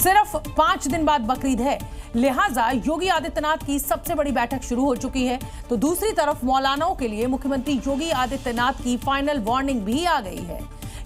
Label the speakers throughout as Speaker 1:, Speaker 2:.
Speaker 1: सिर्फ 5 दिन बाद बकरीद है, लिहाजा योगी आदित्यनाथ की सबसे बड़ी बैठक शुरू हो चुकी है। तो दूसरी तरफ मौलानाओं के लिए मुख्यमंत्री योगी आदित्यनाथ की फाइनल वार्निंग भी आ गई है।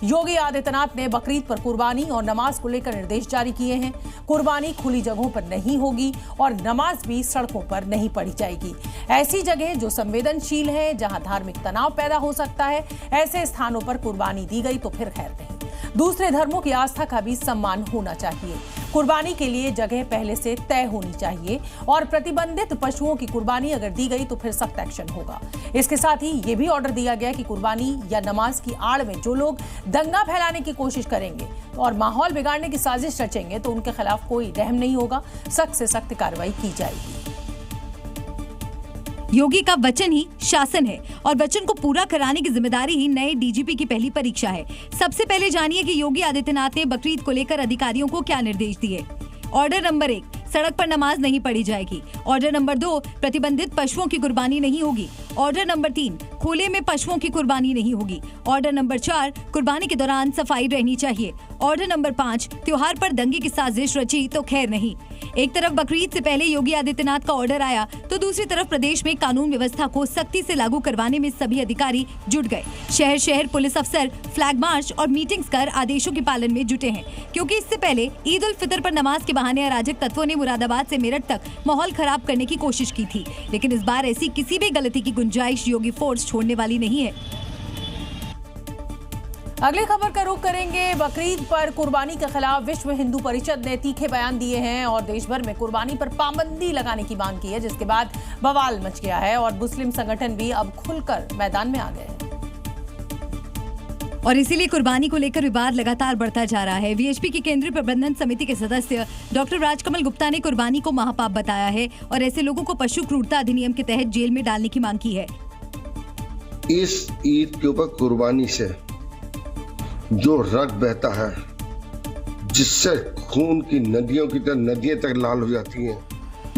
Speaker 1: योगी आदित्यनाथ ने बकरीद पर कुर्बानी और नमाज को लेकर निर्देश जारी किए हैं। कुर्बानी खुली जगहों पर नहीं होगी और नमाज भी सड़कों पर नहीं पढ़ी जाएगी। ऐसी जगह जो संवेदनशील है, जहां धार्मिक तनाव पैदा हो सकता है, ऐसे स्थानों पर कुर्बानी दी गई तो फिर खैर नहीं। दूसरे धर्मों की आस्था का भी सम्मान होना चाहिए। कुर्बानी के लिए जगह पहले से तय होनी चाहिए और प्रतिबंधित पशुओं की कुर्बानी अगर दी गई तो फिर सख्त एक्शन होगा। इसके साथ ही ये भी ऑर्डर दिया गया कि कुर्बानी या नमाज की आड़ में जो लोग दंगा फैलाने की कोशिश करेंगे और माहौल बिगाड़ने की साजिश रचेंगे तो उनके खिलाफ कोई रहम नहीं होगा, सख्त से सख्त कार्रवाई की जाएगी।
Speaker 2: योगी का वचन ही शासन है और वचन को पूरा कराने की जिम्मेदारी ही नए डीजीपी की पहली परीक्षा है। सबसे पहले जानिए कि योगी आदित्यनाथ ने बकरीद को लेकर अधिकारियों को क्या निर्देश दिए। ऑर्डर नंबर 1, सड़क पर नमाज नहीं पढ़ी जाएगी। ऑर्डर नंबर 2, प्रतिबंधित पशुओं की कुर्बानी नहीं होगी। ऑर्डर नंबर 3, खुले में पशुओं की कुर्बानी नहीं होगी। ऑर्डर नंबर 4, कुर्बानी के दौरान सफाई रहनी चाहिए। ऑर्डर नंबर 5, त्योहार पर दंगे की साजिश रची तो खैर नहीं। एक तरफ बकरीद से पहले योगी आदित्यनाथ का ऑर्डर आया तो दूसरी तरफ प्रदेश में कानून व्यवस्था को सख्ती से लागू करवाने में सभी अधिकारी जुट गए। शहर शहर पुलिस अफसर फ्लैग मार्च और मीटिंग्स कर आदेशों के पालन में जुटे हैं, क्योंकि इससे पहले ईद उल फितर पर नमाज के बहाने अराजक तत्वों ने मुरादाबाद से मेरठ तक माहौल खराब करने की कोशिश की थी। लेकिन इस बार ऐसी किसी भी गलती की गुंजाइश योगी फोर्स छोड़ने वाली नहीं है।
Speaker 1: अगली खबर का रुख करेंगे। बकरीद पर कुर्बानी के खिलाफ विश्व हिंदू परिषद ने तीखे बयान दिए हैं और देश भर में कुर्बानी पर पाबंदी लगाने की मांग की है, जिसके बाद बवाल मच गया है और मुस्लिम संगठन भी अब खुलकर मैदान में आ गए हैं।
Speaker 2: और इसीलिए कुर्बानी को लेकर विवाद लगातार बढ़ता जा रहा है। वीएचपी की केंद्रीय प्रबंधन समिति के सदस्य डॉक्टर राजकमल गुप्ता ने कुर्बानी को महापाप बताया है और ऐसे लोगों को पशु क्रूरता अधिनियम के तहत जेल में डालने की मांग की है।
Speaker 3: इस ईद के ऊपर कुर्बानी से जो रक्त बहता है, जिससे खून की नदियों की तरह नदियां तक लाल हो जाती हैं,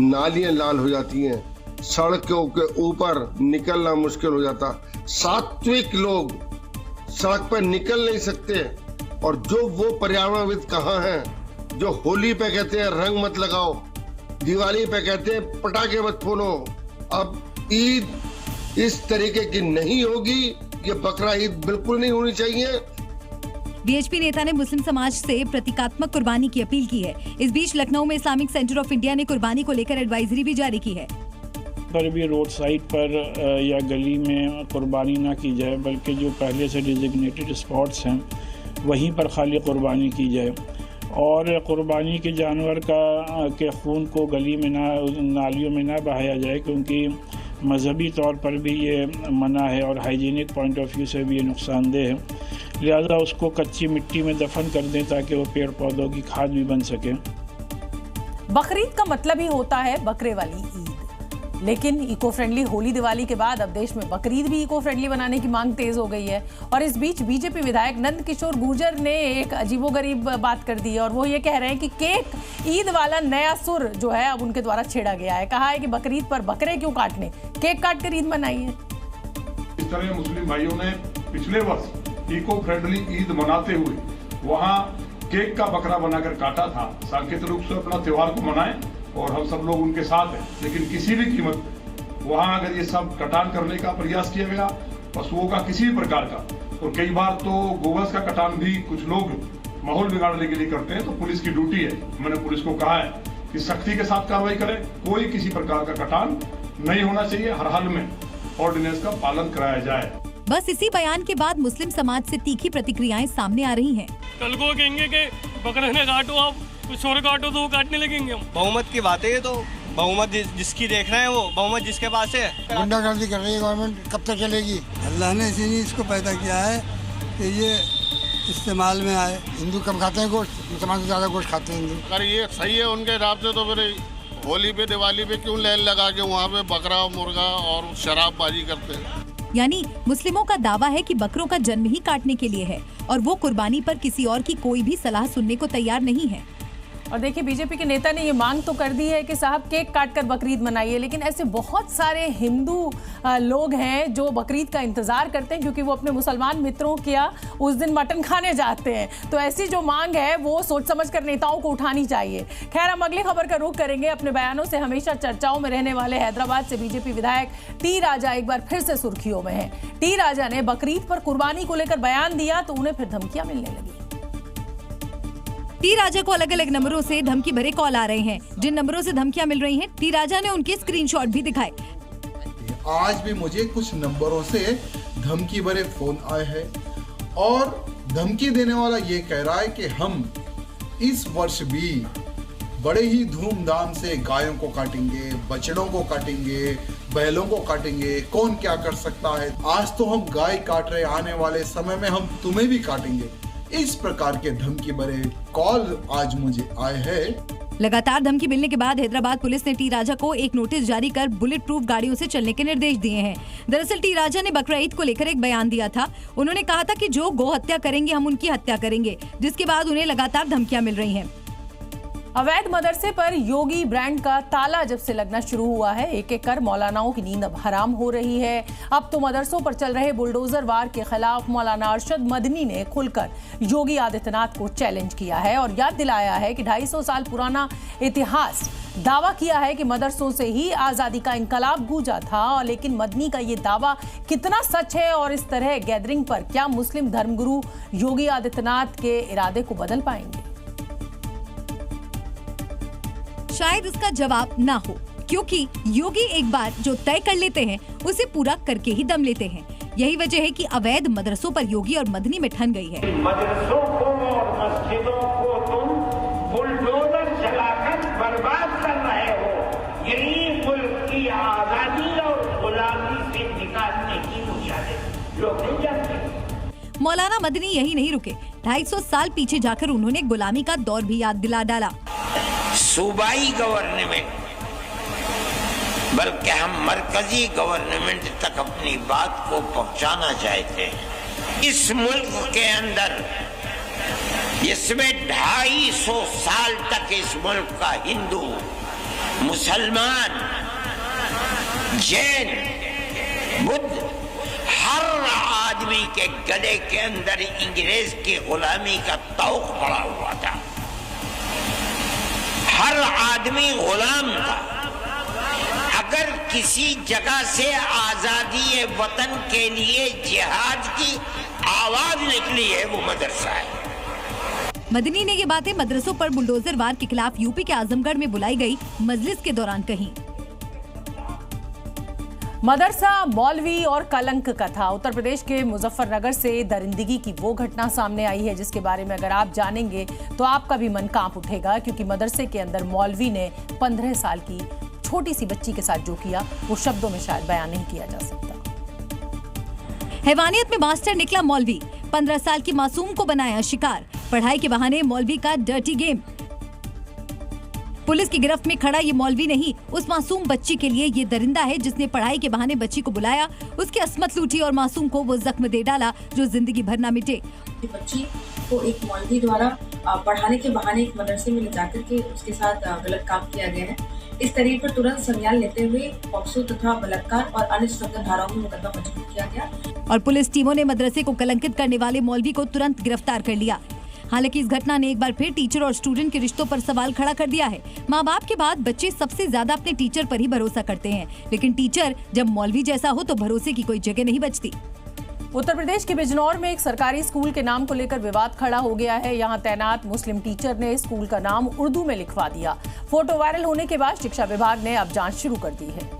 Speaker 3: नालियां लाल हो जाती हैं, सड़कों के ऊपर निकलना मुश्किल हो जाता, सात्विक लोग सड़क पर निकल नहीं सकते। और जो वो पर्यावरणविद कहाँ हैं जो होली पे कहते हैं रंग मत लगाओ, दिवाली पे कहते हैं पटाखे मत फोड़ो, अब ईद इस तरीके की नहीं होगी। ये बकरा ईद बिल्कुल नहीं होनी चाहिए।
Speaker 2: वीएचपी नेता ने मुस्लिम समाज से प्रतीकात्मक कुर्बानी की अपील की है। इस बीच लखनऊ में इस्लामिक सेंटर ऑफ इंडिया ने कुर्बानी को लेकर एडवाइजरी भी जारी की है।
Speaker 4: पर भी रोड साइड पर या गली में कुर्बानी ना की जाए, बल्कि जो पहले से डिजिग्नेटेड स्पॉट्स हैं वहीं पर खाली कुर्बानी की जाए और कुर्बानी के जानवर के खून को गली में ना, नालियों में ना बहाया जाए, क्योंकि मजहबी तौर पर भी ये मना है और हाइजीनिक पॉइंट ऑफ व्यू से भी ये नुकसानदेह है। लिहाजा उसको कच्ची मिट्टी में दफन कर दें ताकि वो पेड़ पौधों की खाद भी बन सके।
Speaker 1: बकरीद का मतलब ही होता है बकरे वाली ईद, लेकिन इको फ्रेंडली होली दिवाली के बाद अब देश में बकरीद भी इको फ्रेंडली बनाने की मांग तेज हो गई है। और इस बीच बीजेपी विधायक नंद किशोर गुर्जर ने एक अजीबोगरीब बात कर दी है और वो ये कह रहे हैं कि केक ईद वाला नया सुर जो है अब उनके द्वारा छेड़ा गया है। कहा है कि बकरीद पर बकरे क्यों काटने, केक काट कर ईद मनाइए।
Speaker 5: इस तरह मुस्लिम भाइयों ने पिछले वर्ष इको फ्रेंडली ईद मनाते हुए वहाँ केक का बकरा बनाकर काटा था, सांकेतिक रूप से अपना त्योहार को मनाएं और हम सब लोग उनके साथ हैं। लेकिन किसी भी कीमत पर वहाँ अगर ये सब कटान करने का प्रयास किया गया, पशुओं का किसी भी प्रकार का, और कई बार तो गोवंश का कटान भी कुछ लोग माहौल बिगाड़ने के लिए करते हैं, तो पुलिस की ड्यूटी है, मैंने पुलिस को कहा है कि सख्ती के साथ कार्रवाई करें। कोई किसी प्रकार का कटान नहीं होना चाहिए, हर हाल में ऑर्डिनेंस का पालन कराया जाए।
Speaker 2: बस इसी बयान के बाद मुस्लिम समाज से तीखी प्रतिक्रियाएं सामने आ रही हैं।
Speaker 6: कल को कहेंगे कि बकरे ने काटो, आप कुछ और काटो तो वो काटने लगेंगे हम।
Speaker 7: बहुमत की बात है ये तो, बहुमत जिसकी देख रहे हैं वो बहुमत जिसके पास है।
Speaker 8: गुंडागर्दी कर रही है गवर्नमेंट, कब तक चलेगी? अल्लाह ने इसीलिए इसको पैदा किया है कि ये इस्तेमाल में आए। हिंदू कम खाते हैं गोश्त, मुसलमान से ज्यादा गोश्त खाते हैं हिंदू।
Speaker 9: अगर ये सही है उनके हिसाब से तो फिर होली पे दिवाली पे क्यों लाइन लगा के वहाँ पे बकरा मुर्गा और शराबबाजी करते हैं।
Speaker 2: यानी मुस्लिमों का दावा है कि बकरों का जन्म ही काटने के लिए है और वो कुर्बानी पर किसी और की कोई भी सलाह सुनने को तैयार नहीं है।
Speaker 1: और देखिए, बीजेपी के नेता ने ये मांग तो कर दी है कि साहब केक काटकर बकरीद मनाइए, लेकिन ऐसे बहुत सारे हिंदू लोग हैं जो बकरीद का इंतजार करते हैं क्योंकि वो अपने मुसलमान मित्रों के उस दिन मटन खाने जाते हैं। तो ऐसी जो मांग है वो सोच समझकर नेताओं को उठानी चाहिए। खैर, हम अगली खबर का रुख करेंगे। अपने बयानों से हमेशा चर्चाओं में रहने वाले हैदराबाद से बीजेपी विधायक टी राजा एक बार फिर से सुर्खियों में है। टी राजा ने बकरीद पर कुर्बानी को लेकर बयान दिया तो उन्हें फिर धमकियां मिलने लगी।
Speaker 2: टी राजा को अलग अलग नंबरों से धमकी भरे कॉल आ रहे हैं। जिन नंबरों से धमकियां मिल रही हैं, टी राजा ने उनके स्क्रीनशॉट भी दिखाए।
Speaker 10: आज भी मुझे कुछ नंबरों से धमकी भरे फोन आए हैं और धमकी देने वाला ये कह रहा है कि हम इस वर्ष भी बड़े ही धूमधाम से गायों को काटेंगे, बछड़ों को काटेंगे, बैलों को काटेंगे, कौन क्या कर सकता है। आज तो हम गाय काट रहे, आने वाले समय में हम तुम्हें भी काटेंगे। इस प्रकार के धमकी भरे कॉल आज मुझे आए हैं।
Speaker 2: लगातार धमकी मिलने के बाद हैदराबाद पुलिस ने टी राजा को एक नोटिस जारी कर बुलेट प्रूफ गाड़ियों से चलने के निर्देश दिए हैं। दरअसल टी राजा ने बकरा ईद को लेकर एक बयान दिया था। उन्होंने कहा था कि जो गौ हत्या करेंगे हम उनकी हत्या करेंगे, जिसके बाद उन्हें लगातार धमकियां मिल रही हैं।
Speaker 1: अवैध मदरसे पर योगी ब्रांड का ताला जब से लगना शुरू हुआ है, एक एक कर मौलानाओं की नींद अब हराम हो रही है। अब तो मदरसों पर चल रहे बुलडोजर वार के खिलाफ मौलाना अरशद मदनी ने खुलकर योगी आदित्यनाथ को चैलेंज किया है और याद दिलाया है कि 250 साल पुराना इतिहास दावा किया है कि मदरसों से ही आजादी का इंकलाब गूंजा था। लेकिन मदनी का ये दावा कितना सच है और इस तरह गैदरिंग पर क्या मुस्लिम धर्मगुरु योगी आदित्यनाथ के इरादे को बदल पाएंगे?
Speaker 2: शायद इसका जवाब ना हो, क्योंकि योगी एक बार जो तय कर लेते हैं उसे पूरा करके ही दम लेते हैं। यही वजह है कि अवैध मदरसों पर योगी और मदनी में ठन गई है।
Speaker 11: मदरसों को और मस्जिदों को तुम बुलडोजर चलाकर बर्बाद कर रहे हो। यही मुल्क की आजादी और गुलामी से निकालने की बुनियादें लोग नहीं जानते।
Speaker 2: मौलाना मदनी यही नहीं रुके, 250 साल पीछे जाकर उन्होंने गुलामी का दौर भी याद दिला डाला।
Speaker 11: सूबाई गवर्नमेंट बल्कि हम मरकजी गवर्नमेंट तक अपनी बात को पहुंचाना चाहते हैं। इस मुल्क के अंदर जिसमें 250 साल तक इस मुल्क का हिंदू, मुसलमान, जैन, बुद्ध, हर आदमी के गले के अंदर अंग्रेज की गुलामी का तौक पड़ा हुआ था। हर आदमी गुलाम था। अगर किसी जगह से आजादी वतन के लिए जिहाद की आवाज निकली है वो मदरसा है।
Speaker 2: मदनी ने ये बातें मदरसों पर बुलडोजर वार के खिलाफ यूपी के आजमगढ़ में बुलाई गई मजलिस के दौरान कही।
Speaker 1: मदरसा मौलवी और कलंक का था। उत्तर प्रदेश के मुजफ्फरनगर से दरिंदगी की वो घटना सामने आई है जिसके बारे में अगर आप जानेंगे तो आपका भी मन कांप उठेगा, क्योंकि मदरसे के अंदर मौलवी ने 15 साल की छोटी सी बच्ची के साथ जो किया वो शब्दों में शायद बयान नहीं किया जा सकता।
Speaker 2: हैवानियत में मास्टर निकला मौलवी, 15 साल की मासूम को बनाया शिकार। पढ़ाई के बहाने मौलवी का डर्टी गेम। पुलिस की गिरफ्त में खड़ा ये मौलवी नहीं, उस मासूम बच्ची के लिए ये दरिंदा है जिसने पढ़ाई के बहाने बच्ची को बुलाया, उसकी असमत लूटी और मासूम को वो जख्म दे डाला जो जिंदगी भर ना मिटे।
Speaker 12: बच्ची को एक मौलवी द्वारा पढ़ाने के बहाने एक मदरसे में ले जाकर के उसके साथ गलत काम किया गया है। इस तरीके पर तुरंत संज्ञान लेते हुए पॉक्सो तथा बलात्कार और अन्य संगीन धाराओं में मुकदमा पंजीकृत किया गया
Speaker 2: और पुलिस टीमों ने मदरसे को कलंकित करने वाले मौलवी को तुरंत गिरफ्तार कर लिया। हालांकि इस घटना ने एक बार फिर टीचर और स्टूडेंट के रिश्तों पर सवाल खड़ा कर दिया है। माँ बाप के बाद बच्चे सबसे ज्यादा अपने टीचर पर ही भरोसा करते हैं, लेकिन टीचर जब मौलवी जैसा हो तो भरोसे की कोई जगह नहीं बचती।
Speaker 1: उत्तर प्रदेश के बिजनौर में एक सरकारी स्कूल के नाम को लेकर विवाद खड़ा हो गया है। यहाँ तैनात मुस्लिम टीचर ने स्कूल का नाम उर्दू में लिखवा दिया। फोटो वायरल होने के बाद शिक्षा विभाग ने अब जांच शुरू कर दी है।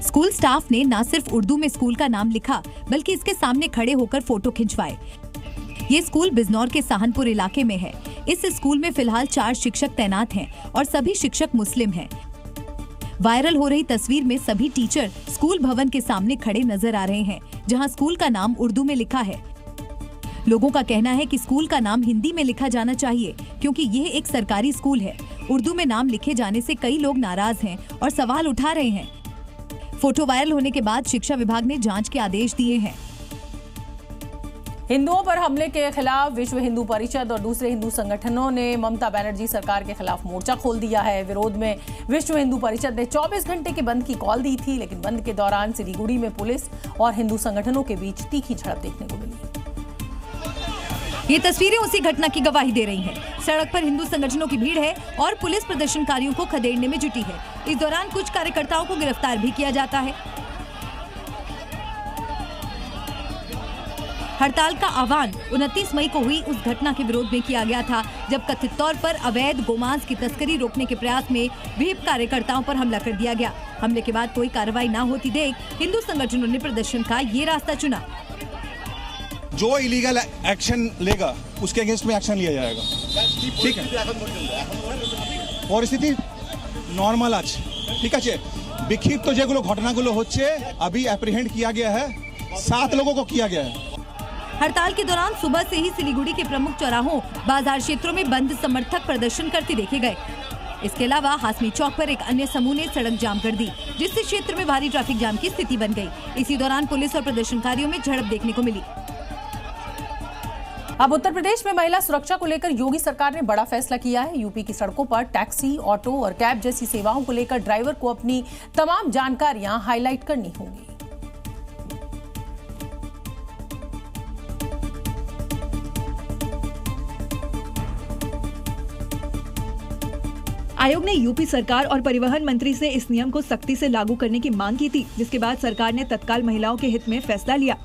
Speaker 2: स्कूल स्टाफ ने न सिर्फ उर्दू में स्कूल का नाम लिखा बल्कि इसके सामने खड़े होकर फोटो खिंचवाए। ये स्कूल बिजनौर के सहानपुर इलाके में है। इस स्कूल में फिलहाल 4 शिक्षक तैनात हैं और सभी शिक्षक मुस्लिम हैं। वायरल हो रही तस्वीर में सभी टीचर स्कूल भवन के सामने खड़े नजर आ रहे हैं, जहां स्कूल का नाम उर्दू में लिखा है। लोगों का कहना है कि स्कूल का नाम हिंदी में लिखा जाना चाहिए, क्योंकि यह एक सरकारी स्कूल है। उर्दू में नाम लिखे जाने से कई लोग नाराज हैं और सवाल उठा रहे हैं। फोटो वायरल होने के बाद शिक्षा विभाग ने जांच के आदेश दिए हैं।
Speaker 1: हिंदुओं पर हमले के खिलाफ विश्व हिंदू परिषद और दूसरे हिंदू संगठनों ने ममता बनर्जी सरकार के खिलाफ मोर्चा खोल दिया है। विरोध में विश्व हिंदू परिषद ने 24 घंटे के बंद की कॉल दी थी, लेकिन बंद के दौरान सिलीगुड़ी में पुलिस और हिंदू संगठनों के बीच तीखी झड़प देखने को मिली।
Speaker 2: ये तस्वीरें उसी घटना की गवाही दे रही हैं। सड़क पर हिंदू संगठनों की भीड़ है और पुलिस प्रदर्शनकारियों को खदेड़ने में जुटी है। इस दौरान कुछ कार्यकर्ताओं को गिरफ्तार भी किया जाता है। हड़ताल का आह्वान 29 मई को हुई उस घटना के विरोध में किया गया था, जब कथित तौर पर अवैध गोमांस की तस्करी रोकने के प्रयास में विहिप कार्यकर्ताओं पर हमला कर दिया गया। हमले के बाद कोई कार्रवाई न होती देख हिंदू संगठनों ने प्रदर्शन का ये रास्ता चुना।
Speaker 13: जो इलीगल एक्शन लेगा उसके अगेंस्ट में एक्शन लिया जाएगा, ठीक है। परिस्थिति नॉर्मल আছে, ঠিক আছে। বিক্ষিপ্ত যেগুলো ঘটনাগুলো হচ্ছে अभी एप्रीहेंड किया गया है, 7 लोगों को किया गया है।
Speaker 2: हड़ताल के दौरान सुबह से ही सिलीगुड़ी के प्रमुख चौराहों, बाजार क्षेत्रों में बंद समर्थक प्रदर्शन करते देखे गए। इसके अलावा हासमी चौक पर एक अन्य समूह ने सड़क जाम कर दी, जिससे क्षेत्र में भारी ट्रैफिक जाम की स्थिति बन गई। इसी दौरान पुलिस और प्रदर्शनकारियों में झड़प देखने को मिली।
Speaker 1: अब उत्तर प्रदेश में महिला सुरक्षा को लेकर योगी सरकार ने बड़ा फैसला किया है। यूपी की सड़कों पर टैक्सी, ऑटो और कैब जैसी सेवाओं को लेकर ड्राइवर को अपनी तमाम जानकारियां हाईलाइट करनी होंगी।
Speaker 14: आयोग ने यूपी सरकार और परिवहन मंत्री से इस नियम को सख्ती से लागू करने की मांग की थी, जिसके बाद सरकार ने तत्काल महिलाओं के हित में फैसला लिया।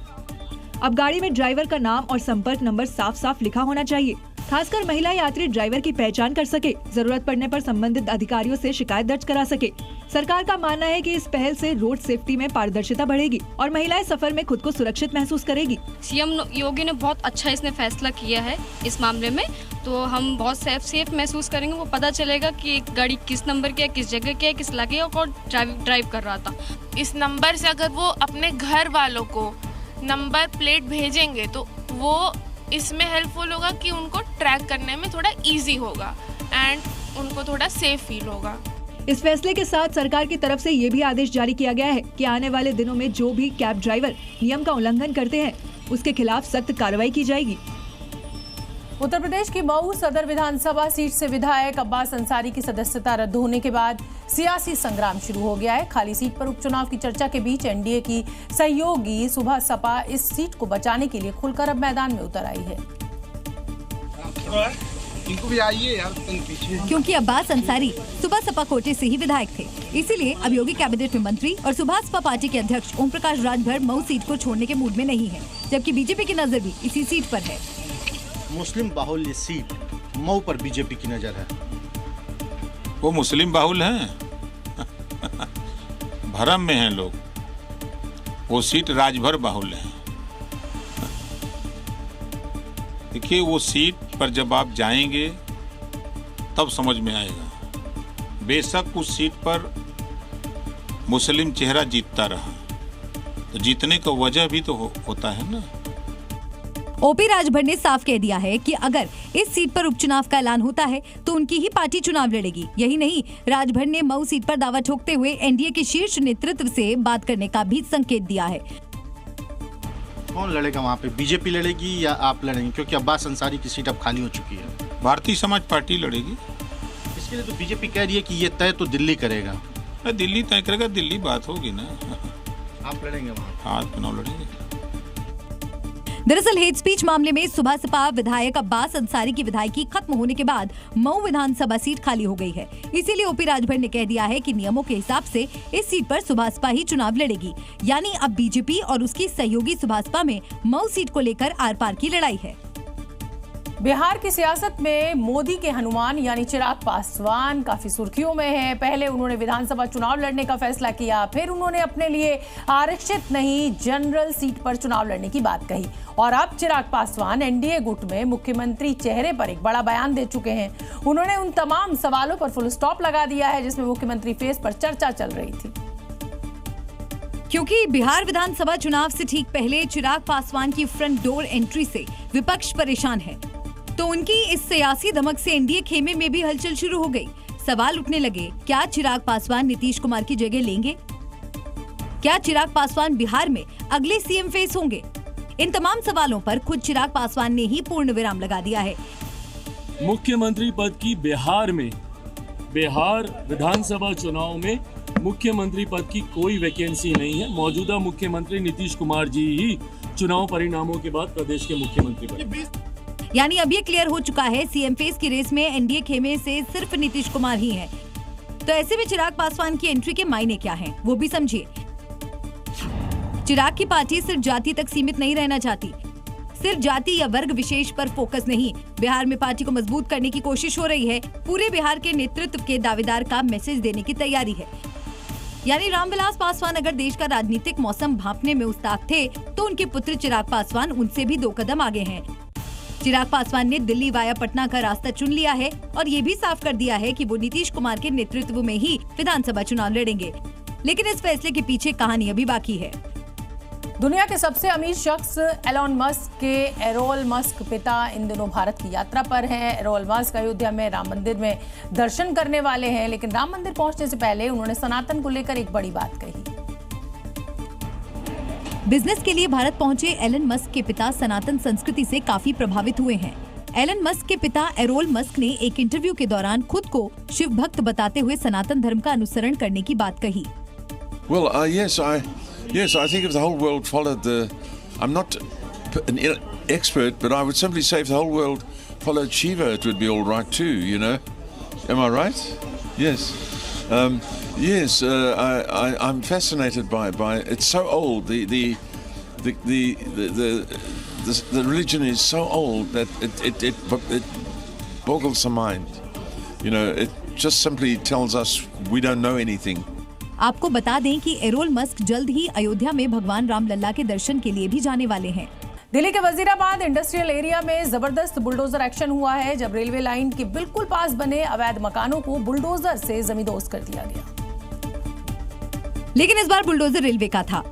Speaker 14: अब गाड़ी में ड्राइवर का नाम और संपर्क नंबर साफ साफ लिखा होना चाहिए। खासकर महिला यात्री ड्राइवर की पहचान कर सके, जरूरत पड़ने पर संबंधित अधिकारियों से शिकायत दर्ज करा सके। सरकार का मानना है कि इस पहल से रोड सेफ्टी में पारदर्शिता बढ़ेगी और महिलाएं सफर में खुद को सुरक्षित महसूस करेगी।
Speaker 15: सीएम योगी ने बहुत अच्छा इसने फैसला किया है इस मामले में, तो हम बहुत सेफ महसूस करेंगे। वो पता चलेगा कि गाड़ी किस नंबर की है, किस जगह की है, किस इलाके को ड्राइव कर रहा था।
Speaker 16: इस नंबर से अगर वो अपने घर वालों को नंबर प्लेट भेजेंगे तो वो इसमें हेल्पफुल होगा कि उनको ट्रैक करने में थोड़ा इजी होगा एंड उनको थोड़ा सेफ फील होगा।
Speaker 14: इस फैसले के साथ सरकार की तरफ से ये भी आदेश जारी किया गया है कि आने वाले दिनों में जो भी कैब ड्राइवर नियम का उल्लंघन करते हैं उसके खिलाफ सख्त कार्रवाई की जाएगी।
Speaker 1: उत्तर प्रदेश की मऊ सदर विधानसभा सीट से विधायक अब्बास अंसारी की सदस्यता रद्द होने के बाद सियासी संग्राम शुरू हो गया है। खाली सीट पर उपचुनाव की चर्चा के बीच एनडीए की सहयोगी सुबह सपा इस सीट को बचाने के लिए खुलकर अब मैदान में उतर आई है।
Speaker 17: इनको भी आइए यार,
Speaker 2: क्योंकि अब्बास अंसारी सुबह सपा कोटे से ही विधायक थे, इसीलिए अब योगी कैबिनेट में मंत्री और सुबह सपा पार्टी के अध्यक्ष ओम प्रकाश राजभर मऊ सीट को छोड़ने के मूड में नहीं है, जबकि बीजेपी की नजर भी इसी सीट पर है।
Speaker 17: मुस्लिम बाहुल्य सीट मऊ पर बीजेपी की नजर है।
Speaker 18: वो मुस्लिम बाहुल हैं भरम में हैं लोग, वो सीट राजभर बाहुल है। देखिए वो सीट पर जब आप जाएंगे तब समझ में आएगा। बेशक उस सीट पर मुस्लिम चेहरा जीतता रहा, तो जीतने का वजह भी तो होता है ना।
Speaker 2: ओपी राजभर ने साफ कह दिया है कि अगर इस सीट पर उपचुनाव का ऐलान होता है तो उनकी ही पार्टी चुनाव लड़ेगी। यही नहीं, राजभर ने मऊ सीट पर दावा ठोकते हुए एनडीए के शीर्ष नेतृत्व से बात करने का भी संकेत दिया है।
Speaker 17: कौन लड़ेगा वहाँ पे? बीजेपी लड़ेगी या आप लड़ेंगे? क्योंकि अब्बास अंसारी की सीट अब खाली हो चुकी है।
Speaker 18: भारतीय समाज पार्टी लड़ेगी।
Speaker 17: इसके लिए तो बीजेपी कह रही है कि ये तय तो दिल्ली करेगा।
Speaker 18: दिल्ली तय करेगा, दिल्ली बात होगी ना।
Speaker 17: आप लड़ेंगे वहाँ?
Speaker 18: हाँ, चुनाव लड़ेंगे।
Speaker 2: दरअसल हेट स्पीच मामले में सुबह सपा विधायक अब्बास अंसारी की विधायकी खत्म होने के बाद मऊ विधानसभा सीट खाली हो गई है। इसीलिए ओपी राजभर ने कह दिया है कि नियमों के हिसाब से इस सीट पर सुबह सपा ही चुनाव लड़ेगी। यानी अब बीजेपी और उसकी सहयोगी सुबह सपा में मऊ सीट को लेकर आर पार की लड़ाई है।
Speaker 1: बिहार की सियासत में मोदी के हनुमान यानी चिराग पासवान काफी सुर्खियों में हैं। पहले उन्होंने विधानसभा चुनाव लड़ने का फैसला किया, फिर उन्होंने अपने लिए आरक्षित नहीं जनरल सीट पर चुनाव लड़ने की बात कही और अब चिराग पासवान एनडीए गुट में मुख्यमंत्री चेहरे पर एक बड़ा बयान दे चुके हैं। उन्होंने उन तमाम सवालों पर फुल स्टॉप लगा दिया है जिसमें मुख्यमंत्री फेस पर चर्चा चल रही थी।
Speaker 2: क्योंकि बिहार विधानसभा चुनाव से ठीक पहले चिराग पासवान की फ्रंट डोर एंट्री से विपक्ष परेशान है, तो उनकी इस सियासी धमक से एनडीए खेमे में भी हलचल शुरू हो गई। सवाल उठने लगे, क्या चिराग पासवान नीतीश कुमार की जगह लेंगे? क्या चिराग पासवान बिहार में अगले सीएम फेस होंगे? इन तमाम सवालों पर खुद चिराग पासवान ने ही पूर्ण विराम लगा दिया है।
Speaker 19: मुख्यमंत्री पद की बिहार विधानसभा चुनाव में मुख्यमंत्री पद की कोई वैकेंसी नहीं है। मौजूदा मुख्यमंत्री नीतीश कुमार जी ही चुनाव परिणामों के बाद प्रदेश के मुख्यमंत्री बने।
Speaker 2: यानी अब ये क्लियर हो चुका है, सीएम फेस की रेस में एनडीए खेमे से सिर्फ नीतीश कुमार ही हैं। तो ऐसे में चिराग पासवान की एंट्री के मायने क्या हैं, वो भी समझिए। चिराग की पार्टी सिर्फ जाति तक सीमित नहीं रहना चाहती। सिर्फ जाति या वर्ग विशेष पर फोकस नहीं, बिहार में पार्टी को मजबूत करने की कोशिश हो रही है। पूरे बिहार के नेतृत्व के दावेदार का मैसेज देने की तैयारी है। यानी रामविलास पासवान अगर देश का राजनीतिक मौसम भांपने में उस्ताद थे, तो उनके पुत्र चिराग पासवान उनसे भी 2 कदम आगे हैं। चिराग पासवान ने दिल्ली वाया पटना का रास्ता चुन लिया है और ये भी साफ कर दिया है कि वो नीतीश कुमार के नेतृत्व में ही विधानसभा चुनाव लड़ेंगे। लेकिन इस फैसले के पीछे कहानी अभी बाकी है।
Speaker 1: दुनिया के सबसे अमीर शख्स एलोन मस्क के एरोल मस्क पिता इन दिनों भारत की यात्रा पर हैं। एरोल मस्क अयोध्या में राम मंदिर में दर्शन करने वाले हैं, लेकिन राम मंदिर पहुंचने से पहले उन्होंने सनातन को लेकर एक बड़ी बात कही।
Speaker 2: बिजनेस के लिए भारत पहुंचे एलन मस्क के पिता सनातन संस्कृति से काफी प्रभावित हुए हैं। एलन मस्क के पिता एरोल मस्क ने एक इंटरव्यू के दौरान खुद को शिव भक्त बताते हुए सनातन धर्म का अनुसरण करने की बात कही।
Speaker 20: Well, yes, I think if the whole world followed I'm not an expert, but I would simply say if the whole world followed Shiva, it would be all right too, you know. Am I right? Yes. Yes, I'm fascinated by it's so old. The religion is so old that it boggles the mind. You know, it just simply tells us we don't know anything.
Speaker 2: आपको बता दें कि Errol Musk जल्द ही अयोध्या में भगवान राम लल्ला के दर्शन के लिए भी जाने वाले हैं।
Speaker 1: दिल्ली के वजीराबाद इंडस्ट्रियल एरिया में जबरदस्त बुलडोजर एक्शन हुआ है, जब रेलवे लाइन के बिल्कुल पास बने अवैध मकानों को बुलडोजर से जमींदोज कर दिया गया।
Speaker 2: लेकिन इस बार बुलडोजर रेलवे का था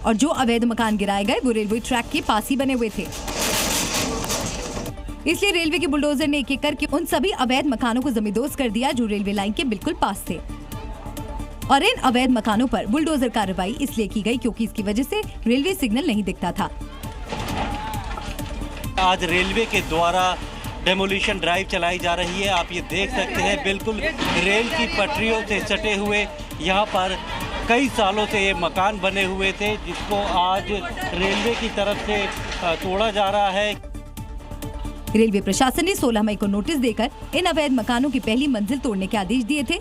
Speaker 2: और जो अवैध मकान गिराए गए वो रेलवे ट्रैक के पास ही बने हुए थे। इसलिए रेलवे के बुलडोजर ने एक एक करके उन सभी अवैध मकानों को जमींदोज कर दिया जो रेलवे लाइन के बिल्कुल पास थे। और इन अवैध मकानों पर बुलडोजर कार्रवाई इसलिए की गई क्योंकि इसकी वजह से रेलवे सिग्नल नहीं दिखता था।
Speaker 21: आज रेलवे के द्वारा डेमोलिशन ड्राइव चलाई जा रही है। आप ये देख सकते हैं, बिल्कुल रेल की पटरियों से सटे हुए यहाँ पर कई सालों से ये मकान बने हुए थे, जिसको आज रेलवे की तरफ से तोड़ा जा रहा है।
Speaker 2: रेलवे प्रशासन ने 16 मई को नोटिस देकर इन अवैध मकानों की पहली मंजिल तोड़ने के आदेश दिए थे।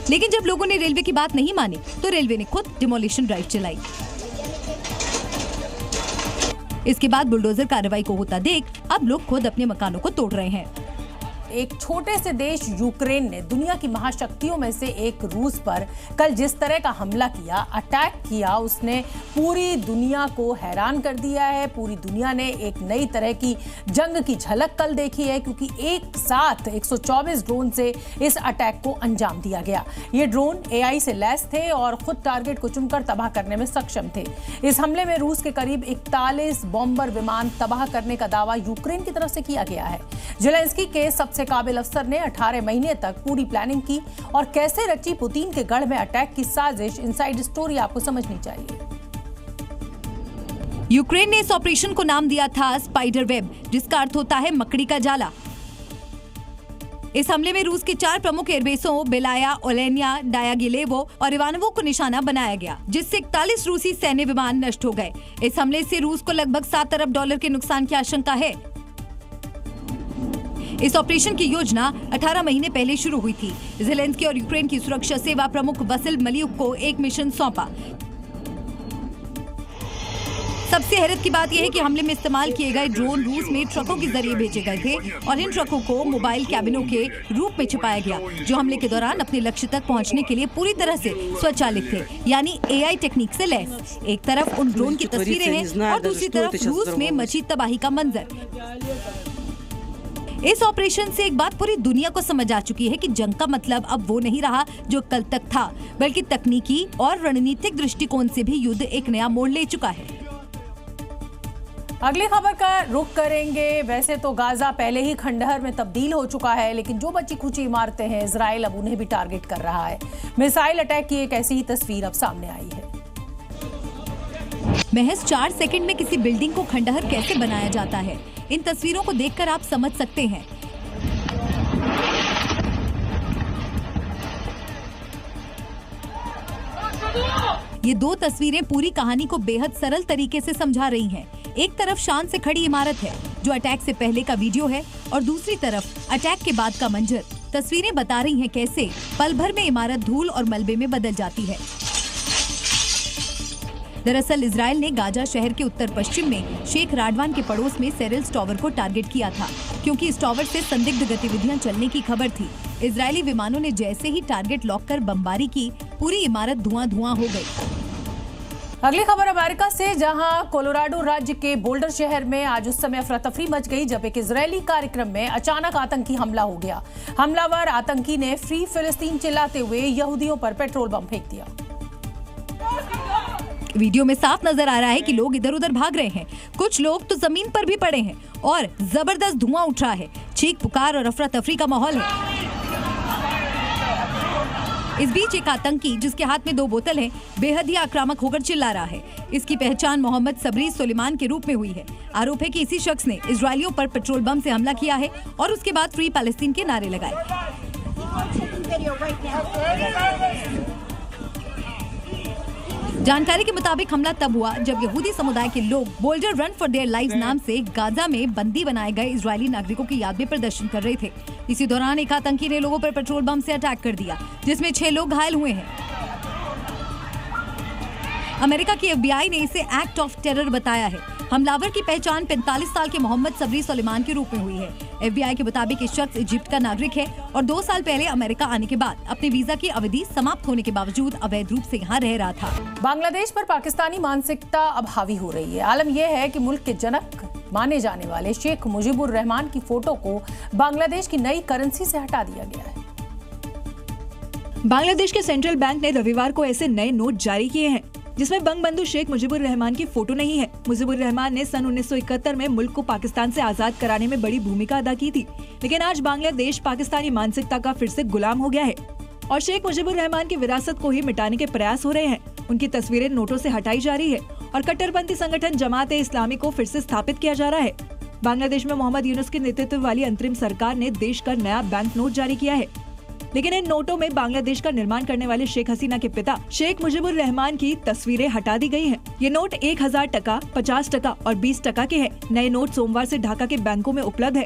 Speaker 2: लेकिन जब लोगों ने रेलवे की बात नहीं मानी तो रेलवे ने खुद डिमोलिशन ड्राइव चलाई। इसके बाद बुलडोजर कार्रवाई को होता देख अब लोग खुद अपने मकानों को तोड़ रहे हैं।
Speaker 1: एक छोटे से देश यूक्रेन ने दुनिया की महाशक्तियों में से एक रूस पर कल जिस तरह का हमला किया, अटैक किया, उसने पूरी दुनिया को हैरान कर दिया है। पूरी दुनिया ने एक नई तरह की जंग की झलक कल देखी है, क्योंकि एक साथ 124 ड्रोन से इस अटैक को अंजाम दिया गया। ये ड्रोन एआई से लैस थे और खुद टारगेट को चुनकर तबाह करने में सक्षम थे। इस हमले में रूस के करीब 41 बॉम्बर विमान तबाह करने का दावा यूक्रेन की तरफ से किया गया है। जेलेंस्की के सबसे काबिल अफसर ने 18 महीने तक पूरी प्लानिंग की और कैसे रची पुतिन के गढ़ में अटैक की साजिश। इनसाइड स्टोरी आपको समझनी चाहिए।
Speaker 2: यूक्रेन ने इस ऑपरेशन को नाम दिया था स्पाइडर वेब, जिसका अर्थ होता है मकड़ी का जाला। इस हमले में रूस के 4 प्रमुख एयरबेसों बेलाया, ओलेनिया, डायागिलेवो और इवानोवो को निशाना बनाया गया, जिससे 41 रूसी सैन्य विमान नष्ट हो गए। इस हमले से रूस को लगभग $7 अरब के नुकसान की आशंका है। इस ऑपरेशन की योजना 18 महीने पहले शुरू हुई थी। जेलेंस्की और यूक्रेन की सुरक्षा सेवा प्रमुख वसिल मलियुक को एक मिशन सौंपा। सबसे हैरत की बात यह है कि हमले में इस्तेमाल किए गए ड्रोन रूस में ट्रकों के जरिए भेजे गए थे और इन ट्रकों को मोबाइल कैबिनों के रूप में छिपाया गया, जो हमले के दौरान अपने लक्ष्य तक पहुंचने के लिए पूरी तरह से स्वचालित थे, यानी एआई टेक्निक से लैस। एक तरफ उन ड्रोन की तस्वीरें हैं और दूसरी तरफ रूस में मची तबाही का मंजर। इस ऑपरेशन से एक बात पूरी दुनिया को समझ आ चुकी है कि जंग का मतलब अब वो नहीं रहा जो कल तक था, बल्कि तकनीकी और रणनीतिक दृष्टिकोण से भी युद्ध एक नया मोड़ ले चुका है।
Speaker 1: अगली खबर का रुख करेंगे। वैसे तो गाजा पहले ही खंडहर में तब्दील हो चुका है, लेकिन जो बची खुची इमारतें हैं, इजराइल अब उन्हें भी टारगेट कर रहा है। मिसाइल अटैक की एक ऐसी ही तस्वीर अब सामने आई है।
Speaker 2: महज 4 सेकंड में किसी बिल्डिंग को खंडहर कैसे बनाया जाता है, इन तस्वीरों को देखकर आप समझ सकते हैं। ये 2 तस्वीरें पूरी कहानी को बेहद सरल तरीके से समझा रही हैं। एक तरफ शान से खड़ी इमारत है जो अटैक से पहले का वीडियो है और दूसरी तरफ अटैक के बाद का मंजर। तस्वीरें बता रही हैं कैसे पल भर में इमारत धूल और मलबे में बदल जाती है। दरअसल इजराइल ने गाजा शहर के उत्तर पश्चिम में शेख राडवान के पड़ोस में सेरेल्स टावर को टारगेट किया था, क्योंकि इस टावर से संदिग्ध गतिविधियां चलने की खबर थी। इजरायली विमानों ने जैसे ही टारगेट लॉक कर बमबारी की, पूरी इमारत धुआं-धुआं हो गई।
Speaker 1: अगली खबर अमेरिका से, जहां कोलोराडो राज्य के बोल्डर शहर में आज उस समय अफरा तफरी मच गई जब एक इजरायली कार्यक्रम में अचानक आतंकी हमला हो गया। हमलावर आतंकी ने फ्री फिलिस्तीन चिल्लाते हुए यहूदियों पर पेट्रोल बम फेंक दिया।
Speaker 2: वीडियो में साफ नजर आ रहा है कि लोग इधर उधर भाग रहे हैं। कुछ लोग तो जमीन पर भी पड़े हैं और जबरदस्त धुआं उठ रहा है। चीख पुकार और अफरा तफरी का माहौल है। इस बीच एक आतंकी जिसके हाथ में 2 बोतल है, बेहद ही आक्रामक होकर चिल्ला रहा है। इसकी पहचान मोहम्मद सबरी सुलेमान के रूप में हुई है। आरोप है कि इसी शख्स ने इजरायलियों पर पेट्रोल बम से हमला किया है और उसके बाद फ्री पैलेस्टीन के नारे लगाए। जानकारी के मुताबिक हमला तब हुआ जब यहूदी समुदाय के लोग boulder run for their lives नाम से गाजा में बंदी बनाए गए इजरायली नागरिकों की याद में प्रदर्शन कर रहे थे। इसी दौरान एक आतंकी ने लोगों पर पेट्रोल बम से अटैक कर दिया, जिसमें 6 लोग घायल हुए हैं। अमेरिका की FBI ने इसे एक्ट ऑफ टेरर बताया है। हमलावर की पहचान 45 साल के मोहम्मद सबरी सुलेमान के रूप में हुई है। FBI के मुताबिक इस शख्स इजिप्ट का नागरिक है और 2 साल पहले अमेरिका आने के बाद अपने वीजा की अवधि समाप्त होने के बावजूद अवैध रूप से यहाँ रह रहा था।
Speaker 1: बांग्लादेश पर पाकिस्तानी मानसिकता अब हावी हो रही है। आलम यह है कि मुल्क के जनक माने जाने वाले शेख मुजीबुर रहमान की फोटो को बांग्लादेश की नई करेंसी से हटा दिया गया है।
Speaker 14: बांग्लादेश के सेंट्रल बैंक ने रविवार को ऐसे नए नोट जारी किए हैं जिसमें बंगबंधु शेख मुजीबुर रहमान की फोटो नहीं है। मुजीबुर रहमान ने सन 1971 में मुल्क को पाकिस्तान से आजाद कराने में बड़ी भूमिका अदा की थी, लेकिन आज बांग्लादेश पाकिस्तानी मानसिकता का फिर से गुलाम हो गया है और शेख मुजीबुर रहमान की विरासत को ही मिटाने के प्रयास हो रहे हैं। उनकी तस्वीरें नोटों से हटाई जा रही है और कट्टरपंथी संगठन जमात-ए-इस्लामी को फिर से स्थापित किया जा रहा है। बांग्लादेश में मोहम्मद यूनुस के नेतृत्व वाली अंतरिम सरकार ने देश का नया बैंक नोट जारी किया है, लेकिन इन नोटों में बांग्लादेश का निर्माण करने वाले शेख हसीना के पिता शेख मुजीबुर रहमान की तस्वीरें हटा दी गई हैं। ये नोट 1000 टका, 50 टका और 20 टका के हैं। नए नोट सोमवार से ढाका के बैंकों में उपलब्ध है।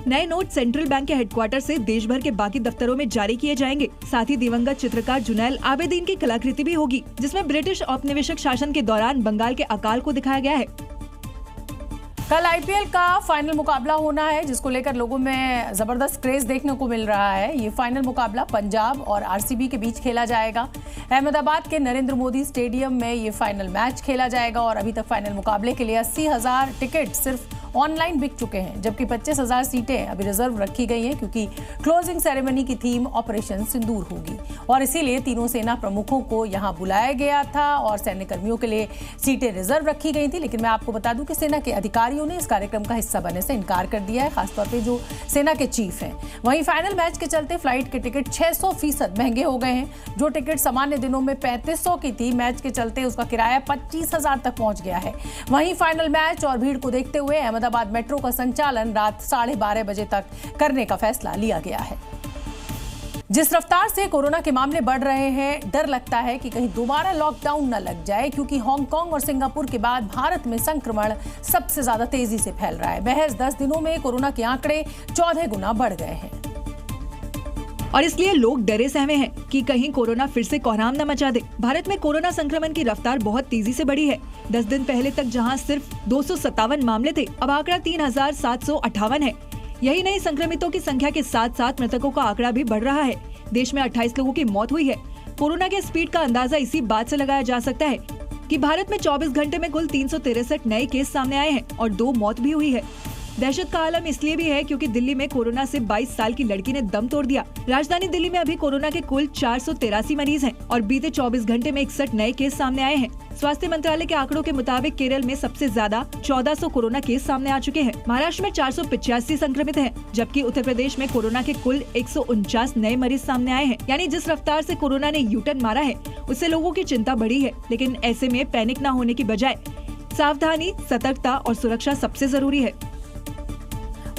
Speaker 14: नए नोट सेंट्रल बैंक के हेडक्वार्टर से देश भर के बाकी दफ्तरों में जारी किए जाएंगे। साथ ही दिवंगत चित्रकार जुनैल आबेदीन की कलाकृति भी होगी, जिसमें ब्रिटिश औपनिवेशिक शासन के दौरान बंगाल के अकाल को दिखाया गया है।
Speaker 1: कल IPL का फाइनल मुकाबला होना है, जिसको लेकर लोगों में जबरदस्त क्रेज देखने को मिल रहा है। ये फाइनल मुकाबला पंजाब और RCB के बीच खेला जाएगा। अहमदाबाद के नरेंद्र मोदी स्टेडियम में ये फाइनल मैच खेला जाएगा और अभी तक फाइनल मुकाबले के लिए 80,000 टिकट सिर्फ ऑनलाइन बिक चुके हैं, जबकि 25,000 सीटें अभी रिजर्व रखी गई हैं, क्योंकि क्लोजिंग सेरेमनी की थीम ऑपरेशन सिंदूर होगी और इसीलिए तीनों सेना प्रमुखों को यहां बुलाया गया था और सैन्य कर्मियों के लिए सीटें रिजर्व रखी गई थी। लेकिन मैं आपको बता दूं कि सेना के अधिकारियों ने इस कार्यक्रम का हिस्सा बनने से इनकार कर दिया है, खासतौर पर जो सेना के चीफ हैं। वहीं फाइनल मैच के चलते फ्लाइट के टिकट 600% महंगे हो गए हैं। जो टिकट सामान्य दिनों में 3500 की थी, मैच के चलते उसका किराया 25,000 तक पहुंच गया है। वहीं फाइनल मैच और भीड़ को देखते हुए अहमदाबाद मेट्रो का संचालन रात 12:30 बजे तक करने का फैसला लिया गया है। जिस रफ्तार से कोरोना के मामले बढ़ रहे हैं, डर लगता है कि कहीं दोबारा लॉकडाउन न लग जाए, क्योंकि हांगकांग और सिंगापुर के बाद भारत में संक्रमण सबसे ज्यादा तेजी से फैल रहा है। महज 10 दिनों में कोरोना के आंकड़े 14 गुना बढ़ गए हैं
Speaker 14: और इसलिए लोग डरे सहमे हैं कि कहीं कोरोना फिर से कोहराम न मचा दे। भारत में कोरोना संक्रमण की रफ्तार बहुत तेजी से बढ़ी है। 10 दिन पहले तक जहां सिर्फ 257 मामले थे, अब आंकड़ा 3,758 है। यही नहीं, संक्रमितों की संख्या के साथ साथ मृतकों का आंकड़ा भी बढ़ रहा है। देश में 28 लोगों की मौत हुई है। कोरोना के स्पीड का अंदाजा इसी बात से लगाया जा सकता है कि भारत में 24 घंटे में कुल 363 नए केस सामने आए हैं और 2 मौत भी हुई है। दहशत का आलम इसलिए भी है क्योंकि दिल्ली में कोरोना से 22 साल की लड़की ने दम तोड़ दिया। राजधानी दिल्ली में अभी कोरोना के कुल 483 मरीज हैं और बीते 24 घंटे में 61 नए केस सामने आए हैं। स्वास्थ्य मंत्रालय के आंकड़ों के मुताबिक केरल में सबसे ज्यादा 1400 कोरोना केस सामने आ चुके हैं। महाराष्ट्र में 485 संक्रमित हैं, जबकि उत्तर प्रदेश में कोरोना के कुल 149 नए मरीज सामने आए हैं। यानी जिस रफ्तार से कोरोना ने यूटर्न मारा है, उससे लोगों की चिंता बढ़ी है। लेकिन ऐसे में पैनिक न होने की बजाय सावधानी, सतर्कता और सुरक्षा सबसे जरूरी है।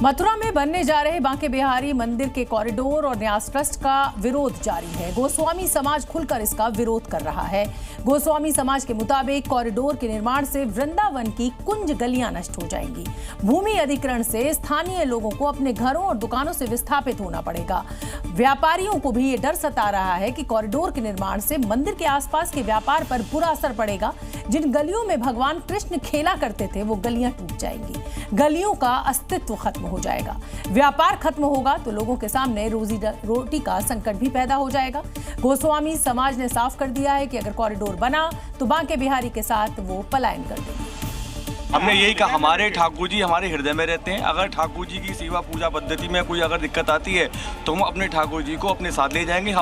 Speaker 1: मथुरा में बनने जा रहे बांके बिहारी मंदिर के कॉरिडोर और न्यास ट्रस्ट का विरोध जारी है। गोस्वामी समाज खुलकर इसका विरोध कर रहा है। गोस्वामी समाज के मुताबिक कॉरिडोर के निर्माण से वृंदावन की कुंज गलियां नष्ट हो जाएंगी। भूमि अधिग्रहण से स्थानीय लोगों को अपने घरों और दुकानों से विस्थापित होना पड़ेगा। व्यापारियों को भी ये डर सता रहा है कि कॉरिडोर के निर्माण से मंदिर के आसपास के व्यापार पर बुरा असर पड़ेगा। जिन गलियों में भगवान कृष्ण खेला करते थे वो गलियां टूट जाएंगी, गलियों का अस्तित्व खत्म हो जाएगा। व्यापार खत्म होगा तो लोगों के सामने रोजी रोटी का संकट भी पैदा हो जाएगा। गोस्वामी समाज ने साफ कर दिया है कि अगर कॉरिडोर बना तो बांके बिहारी के साथ वो पलायन कर देंगे।
Speaker 3: हमने यही कहा, हमारे ठाकुर जी हमारे हृदय में रहते हैं। अगर ठाकुर जी की सेवा पूजा पद्धति में कोई अगर दिक्कत आती है तो हम अपने ठाकुर जी को अपने साथ ले जाएंगे।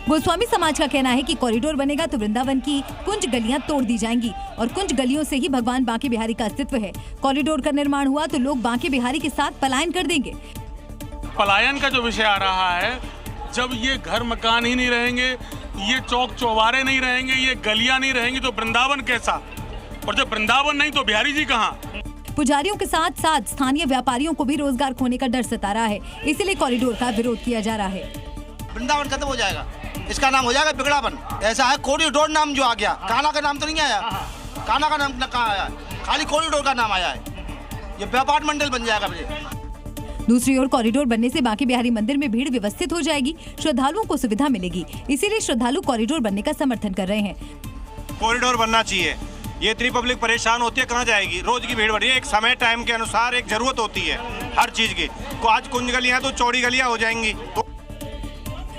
Speaker 2: गोस्वामी समाज का कहना है कि कॉरिडोर बनेगा तो वृंदावन की कुंज गलियां तोड़ दी जाएंगी और कुंज गलियों से ही भगवान बांके बिहारी का अस्तित्व है। कॉरिडोर का निर्माण हुआ तो लोग बांके बिहारी के साथ पलायन कर देंगे।
Speaker 22: पलायन का जो विषय आ रहा है, जब ये घर मकान ही नहीं रहेंगे, ये चौक चौबारे नहीं रहेंगे, ये गलियां नहीं रहेंगी तो वृंदावन कैसा? और जब वृंदावन नहीं तो बिहारी जी कहाँ?
Speaker 2: पुजारियों के साथ साथ स्थानीय व्यापारियों को भी रोजगार खोने का डर सता रहा है, इसीलिए कॉरिडोर का विरोध किया जा रहा है।
Speaker 23: वृंदावन खत्म हो जाएगा, इसका नाम हो जाएगा बिगड़ावन। ऐसा है कॉरिडोर नाम जो आ गया, कान्हा का नाम तो नहीं आया। कान्हा का नाम कहाँ आया? खाली कॉरिडोर का नाम आया है। ये व्यापार मंडल बन जाएगा।
Speaker 2: दूसरी ओर कॉरिडोर बनने से बांके बिहारी मंदिर में भीड़ व्यवस्थित हो जाएगी, श्रद्धालुओं को सुविधा मिलेगी, इसीलिए श्रद्धालु कॉरिडोर बनने का समर्थन कर रहे हैं।
Speaker 7: कॉरिडोर बनना चाहिए। ये इतनी पब्लिक परेशान होती है, कहाँ जाएगी? रोज की भीड़ बढ़ी है। एक समय टाइम के अनुसार एक जरूरत होती है हर चीज की। तो आज कुंज गलियां तो चौड़ी गलियां हो जाएंगी।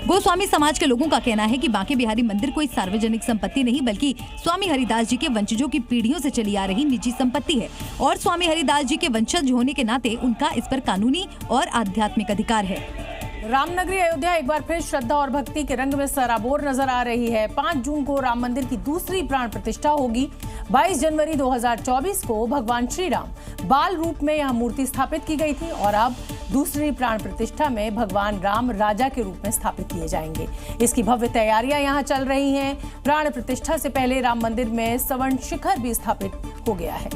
Speaker 2: गोस्वामी समाज के लोगों का कहना है कि बांके बिहारी मंदिर कोई सार्वजनिक संपत्ति नहीं बल्कि स्वामी हरिदास जी के वंशजों की पीढ़ियों से चली आ रही निजी संपत्ति है और स्वामी हरिदास जी के वंशज होने के नाते उनका इस पर कानूनी और आध्यात्मिक अधिकार है।
Speaker 1: रामनगरी अयोध्या एक बार फिर श्रद्धा और भक्ति के रंग में सराबोर नजर आ रही है। 5 जून को राम मंदिर की दूसरी प्राण प्रतिष्ठा होगी। 22 जनवरी 2024 को भगवान श्री राम बाल रूप में यहां मूर्ति स्थापित की गई थी और अब दूसरी प्राण प्रतिष्ठा में भगवान राम राजा के रूप में स्थापित किए जाएंगे। इसकी भव्य तैयारियां यहां चल रही हैं। प्राण प्रतिष्ठा से पहले राम मंदिर में स्वर्ण शिखर भी स्थापित हो गया है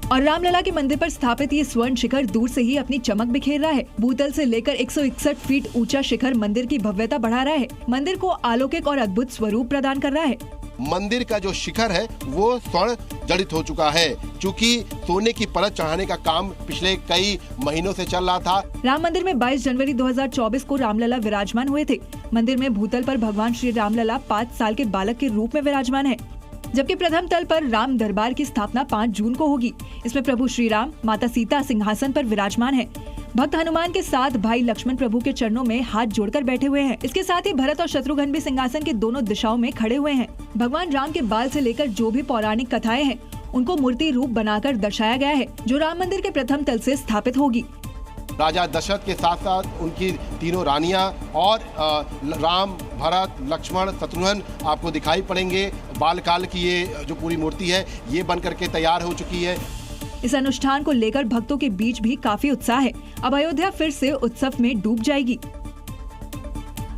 Speaker 14: और रामलला के मंदिर पर स्थापित ये स्वर्ण शिखर दूर से ही अपनी चमक बिखेर रहा है। भूतल से लेकर 161 फीट ऊंचा शिखर मंदिर की भव्यता बढ़ा रहा है, मंदिर को अलौकिक और अद्भुत स्वरूप प्रदान कर रहा है।
Speaker 24: मंदिर का जो शिखर है वो स्वर्ण जड़ित हो चुका है, क्योंकि सोने की परत चढ़ाने का काम पिछले कई महीनों से चल रहा था।
Speaker 14: राम मंदिर में 22 जनवरी 2024 को रामलला विराजमान हुए थे। मंदिर में भूतल पर भगवान श्री रामलला 5 साल के बालक के रूप में विराजमान है, जबकि प्रथम तल पर राम दरबार की स्थापना 5 जून को होगी। इसमें प्रभु श्री राम, माता सीता सिंहासन पर विराजमान है। भक्त हनुमान के साथ भाई लक्ष्मण प्रभु के चरणों में हाथ जोड़कर बैठे हुए हैं। इसके साथ ही भरत और शत्रुघ्न भी सिंहासन के दोनों दिशाओं में खड़े हुए हैं। भगवान राम के बाल से लेकर जो भी पौराणिक कथाएं हैं उनको मूर्ति रूप बनाकर दर्शाया गया है, जो राम मंदिर के प्रथम तल से स्थापित होगी।
Speaker 24: राजा दशरथ के साथ साथ उनकी तीनों रानियां और राम, भरत, लक्ष्मण, शत्रुघ्न आपको दिखाई पड़ेंगे। बालकाल की ये जो पूरी मूर्ति है ये बन करके तैयार हो चुकी है।
Speaker 14: इस अनुष्ठान को लेकर भक्तों के बीच भी काफी उत्साह है। अब अयोध्या फिर से उत्सव में डूब जाएगी।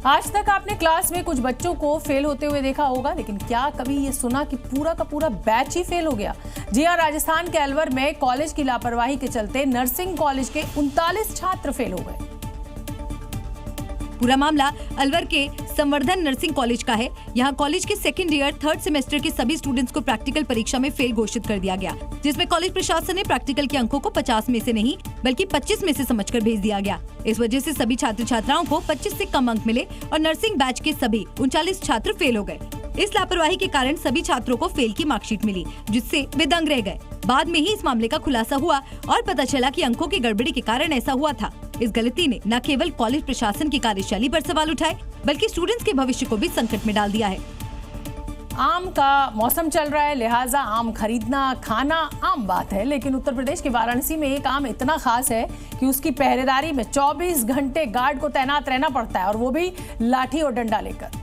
Speaker 1: आज तक आपने क्लास में कुछ बच्चों को फेल होते हुए देखा होगा, लेकिन क्या कभी ये सुना कि पूरा का पूरा बैच ही फेल हो गया? जी हां, राजस्थान के अलवर में कॉलेज की लापरवाही के चलते नर्सिंग कॉलेज के 39 छात्र फेल हो गए।
Speaker 2: पूरा मामला अलवर के संवर्धन नर्सिंग कॉलेज का है। यहाँ कॉलेज के सेकंड ईयर 3rd सेमेस्टर के सभी स्टूडेंट्स को प्रैक्टिकल परीक्षा में फेल घोषित कर दिया गया, जिसमें कॉलेज प्रशासन ने प्रैक्टिकल के अंकों को 50 में से नहीं बल्कि 25 में से समझकर भेज दिया गया। इस वजह से सभी छात्र छात्राओं को 25 से कम अंक मिले और नर्सिंग बैच के सभी 39 छात्र फेल हो गए। इस लापरवाही के कारण सभी छात्रों को फेल की मार्कशीट मिली, जिससे वे दंग रह गए। बाद में ही इस मामले का खुलासा हुआ और पता चला कि अंकों की गड़बड़ी के कारण ऐसा हुआ था। इस गलती ने न केवल कॉलेज प्रशासन की कार्यशैली पर सवाल उठाए, बल्कि स्टूडेंट्स के भविष्य को भी संकट में डाल दिया है।
Speaker 1: आम का मौसम चल रहा है, लिहाजा आम खरीदना खाना आम बात है, लेकिन उत्तर प्रदेश के वाराणसी में एक आम इतना खास है कि उसकी पहरेदारी में 24 घंटे गार्ड को तैनात रहना पड़ता है, और वो भी लाठी और डंडा लेकर।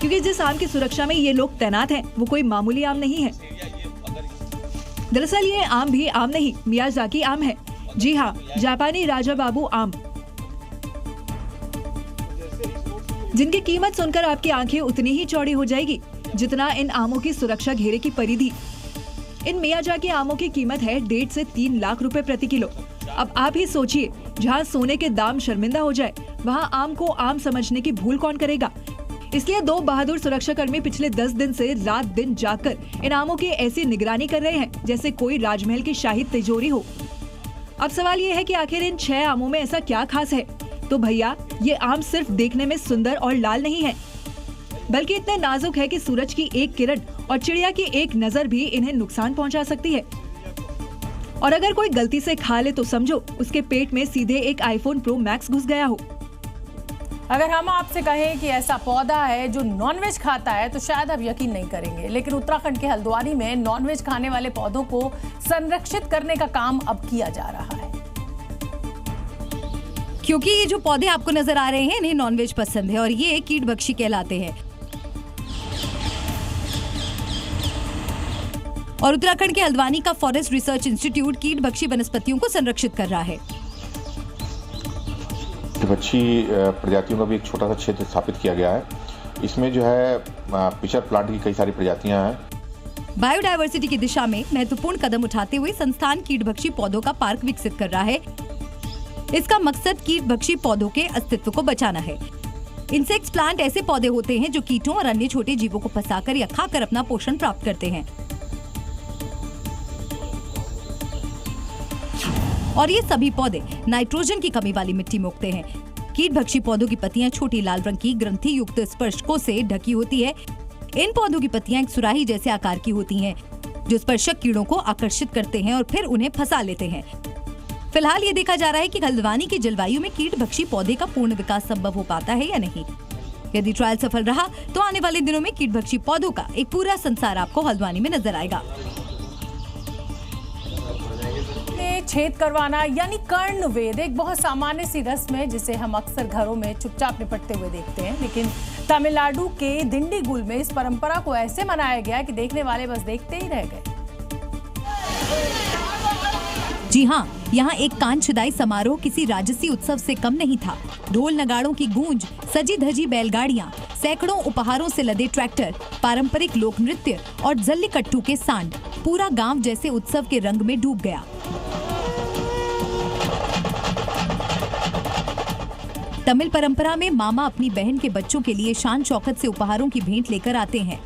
Speaker 14: क्योंकि जिस आम की सुरक्षा में ये लोग तैनात हैं, वो कोई मामूली आम नहीं है। दरअसल ये आम भी आम नहीं, मियाज़ाकी आम है। जी हाँ, जापानी राजा बाबू आम, जिनकी कीमत सुनकर आपकी आंखें उतनी ही चौड़ी हो जाएगी। जितना इन आमों की सुरक्षा घेरे की परिधि। इन मियाजाकी आमों की कीमत है 1.5 से 3 लाख रुपए प्रति किलो। अब आप ही सोचिए, जहाँ सोने के दाम शर्मिंदा हो जाए, वहाँ आम को आम समझने की भूल कौन करेगा। इसलिए 2 बहादुर सुरक्षाकर्मी पिछले 10 दिन से रात दिन जाकर इन आमों की ऐसी निगरानी कर रहे हैं जैसे कोई राजमहल की शाही तिजोरी हो। अब सवाल ये है कि आखिर इन 6 आमों में ऐसा क्या खास है। तो भैया, ये आम सिर्फ देखने में सुंदर और लाल नहीं है, बल्कि इतने नाजुक है कि सूरज की एक किरण और चिड़िया की एक नजर भी इन्हें नुकसान पहुंचा सकती है। और अगर कोई गलती से खा ले तो समझो उसके पेट में सीधे एक आईफोन प्रो मैक्स घुस गया हो।
Speaker 1: अगर हम आपसे कहें कि ऐसा पौधा है जो नॉनवेज खाता है तो शायद आप यकीन नहीं करेंगे, लेकिन उत्तराखंड के हल्द्वानी में नॉनवेज खाने वाले पौधों को संरक्षित करने का काम अब किया जा रहा है।
Speaker 2: क्योंकि ये जो पौधे आपको नजर आ रहे हैं, इन्हें नॉनवेज पसंद है और ये कीटभक्षी कहलाते हैं। और उत्तराखंड के हल्द्वानी का फॉरेस्ट रिसर्च इंस्टीट्यूट कीटभक्षी वनस्पतियों को संरक्षित कर रहा है।
Speaker 4: कीटभक्षी प्रजातियों का भी एक छोटा सा क्षेत्र स्थापित किया गया है। इसमें जो है पिचर प्लांट की कई सारी प्रजातियां हैं।
Speaker 2: बायोडायवर्सिटी की दिशा में महत्वपूर्ण कदम उठाते हुए संस्थान कीटभक्षी पौधों का पार्क विकसित कर रहा है। इसका मकसद कीटभक्षी पौधों के अस्तित्व को बचाना है। इंसेक्ट्स प्लांट ऐसे पौधे होते हैं जो कीटों और अन्य छोटे जीवों को फंसाकर या खाकर अपना पोषण प्राप्त करते हैं। और ये सभी पौधे नाइट्रोजन की कमी वाली मिट्टी में उगते हैं। कीटभक्षी पौधों की पत्तियां छोटी लाल रंग की ग्रंथि युक्त स्पर्शकों से ढकी होती है। इन पौधों की पत्तियां एक सुराही जैसे आकार की होती हैं, जो स्पर्शक कीड़ों को आकर्षित करते हैं और फिर उन्हें फंसा लेते हैं। फिलहाल ये देखा जा रहा है कि हल्द्वानी की जलवायु में कीटभक्षी पौधे का पूर्ण विकास संभव हो पाता है या नहीं। यदि ट्रायल सफल रहा तो आने वाले दिनों में कीटभक्षी पौधों का एक पूरा संसार आपको हल्द्वानी में नजर आएगा।
Speaker 1: छेद करवाना यानी कर्णवेद एक बहुत सामान्य सी रस्म है जिसे हम अक्सर घरों में चुपचाप निपटते हुए देखते हैं, लेकिन तमिलनाडु के दिंडीगुल में इस परंपरा को ऐसे मनाया गया कि देखने वाले बस देखते ही रह गए।
Speaker 2: जी हाँ, यहाँ एक कान छुदाई समारोह किसी राजसी उत्सव से कम नहीं था। ढोल नगाड़ों की गूंज, सजी धजी बैलगाड़ियाँ, सैकड़ों उपहारों से लदे ट्रैक्टर, पारंपरिक लोक नृत्य और जल्लीकट्टू के सांड, पूरा गांव जैसे उत्सव के रंग में डूब गया। तमिल परंपरा में मामा अपनी बहन के बच्चों के लिए शान शौकत से उपहारों की भेंट लेकर आते हैं,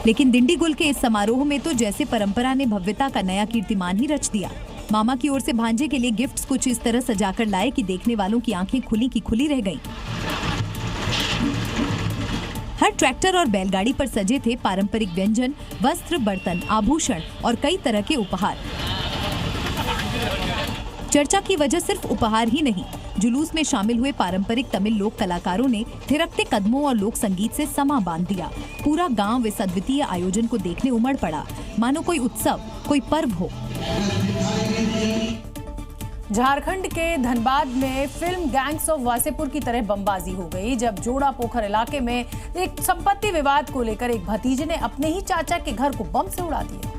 Speaker 2: लेकिन दिंडीगुल के इस समारोह में तो जैसे परंपरा ने भव्यता का नया कीर्तिमान ही रच दिया। मामा की ओर से भांजे के लिए गिफ्ट्स कुछ इस तरह सजाकर लाए कि देखने वालों की आंखें खुली की खुली रह गईं। हर ट्रैक्टर और बैलगाड़ी पर सजे थे पारंपरिक व्यंजन, वस्त्र, बर्तन, आभूषण और कई तरह के उपहार। चर्चा की वजह सिर्फ उपहार ही नहीं, जुलूस में शामिल हुए पारंपरिक तमिल लोक कलाकारों ने थिरकते कदमों और लोक संगीत से समा बांध दिया। पूरा गांव इस अद्वितीय आयोजन को देखने उमड़ पड़ा, मानो कोई उत्सव, कोई पर्व हो।
Speaker 1: झारखंड के धनबाद में फिल्म गैंग्स ऑफ वासेपुर की तरह बमबाजी हो गई जब जोड़ा पोखर इलाके में एक संपत्ति विवाद को लेकर एक भतीजे ने अपने ही चाचा के घर को बम से उड़ा दिया।